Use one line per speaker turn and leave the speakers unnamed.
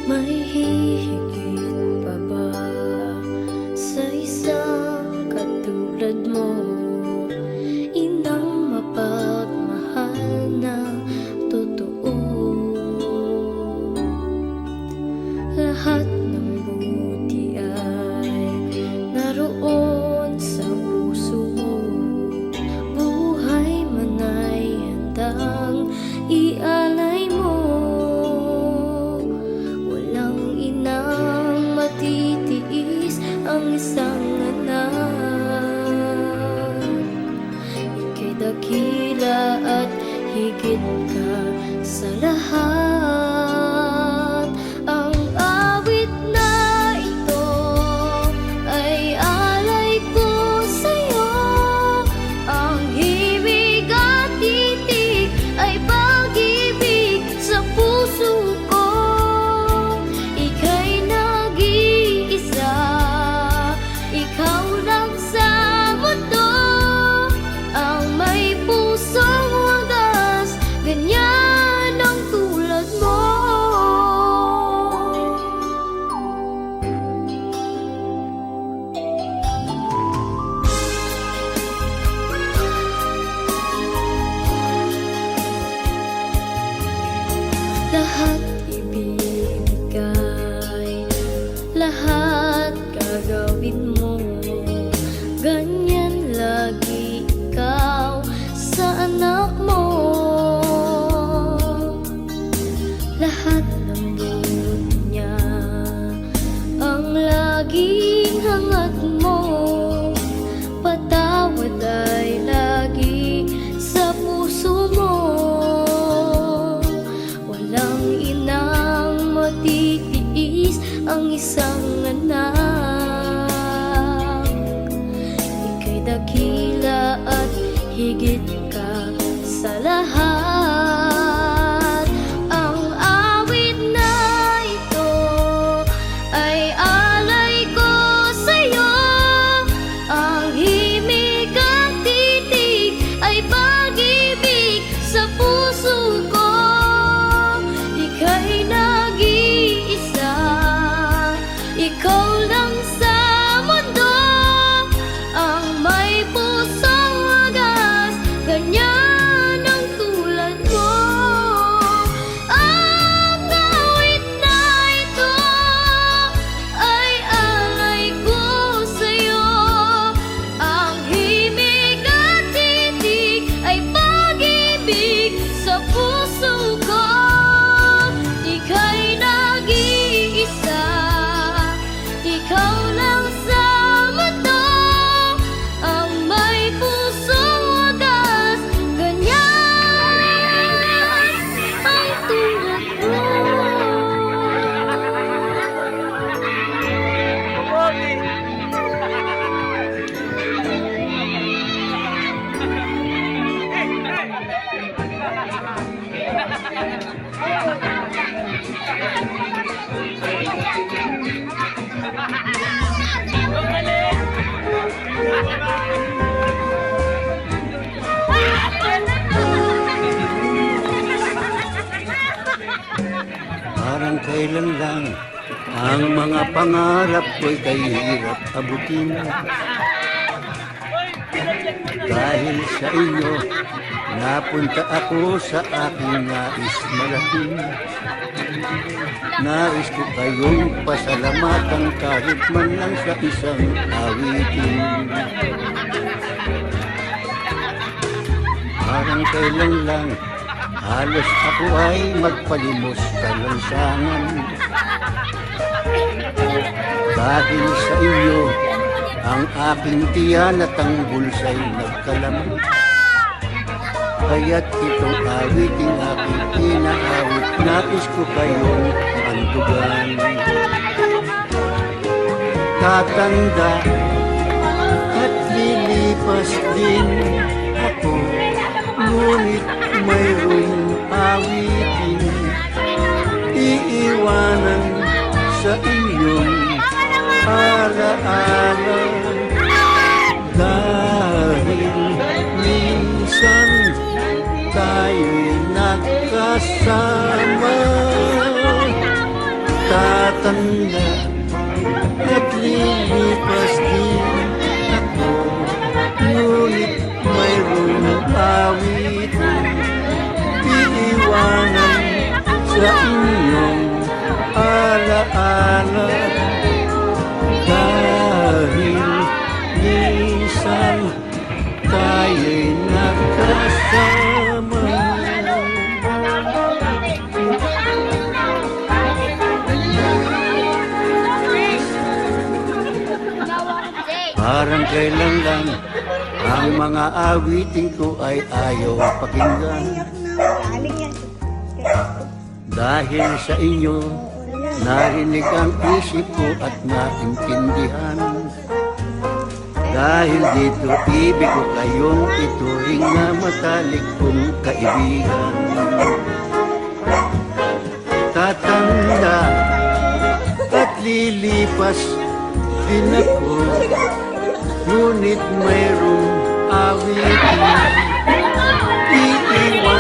May hihigit pa ba sa isang katulad mo? Inang mapagmahal na totoo. Lahat ng buti ay naroon sa puso mo. Buhay man ay handang ialay mo. Walang inang matitiis ang isang anak. Ika'y dakila at higit ka sa lahat. Ang awit na ito ay alay ko sa'yo. Ang himig at titig ay pag-ibig sa puso ko. Ika'y nag-iisa, ikaw lang sa mundo. Ang may pusong wagas, ganyan ang tulad mo. Lahat ibibigay, lahat gagawin mo. Ganyan lagi ikaw sa anak mo. Lahat ng buti niya ang laging hangat mo. Patawad ay lagi sa puso mo. Walang inang matitiis ang isang anak. Ika'y dakila at higit ka sa lahat. Ang awit na ito ay alay ko sa'yo. Ang himig at titig ay pag-ibig sa puso ko. Ika'y nag-iisa, ikaw lang sa mundo. Ang may pusong wagas, ganyan ang tulad mo. Ang awit na ito ay alay ko sa'yo. Ang himig at titig ay pag-ibig sa puso ko. Ika'y nag-iisa, ikaw lang sa mundo. Ang may pusong wagas, ganyan ang tulad mo.
Parang kailan lang ang mga pangarap ko'y kahirap abutin. Dahil sa inyo, napunta ako sa aking nais marating. Nais ko kayong pasalamatan kahit man lang sa isang awitin. Parang kailan lang halos ako ay magpalimos sa lansangan. Dahil sa iyo, ang aking tiyan at ang bulsa'y nagkalaman. Kaya't itong awiting aking inaawit, nais ko kayong antugan. Tatanda at lilipas din ako, ngunit mayroong awitin iiwanan sa inyong alaala. Dahil minsan tayo'y nagkasama, tatanda at lilipas din ako, ngunit mayroong awitin iiwanan sa inyong alaala, dahil minsan tayo'y nakasama. Parang kailan lang ang mga awitin ko ay ayaw pakinggan. Dahil sa inyo, narinig ang isip ko at naintindihan. Dahil dito, ibig ko kayong ituring na matalik kong kaibigan. Tatanda at lilipas din ako, ngunit mayroong awitin iiwan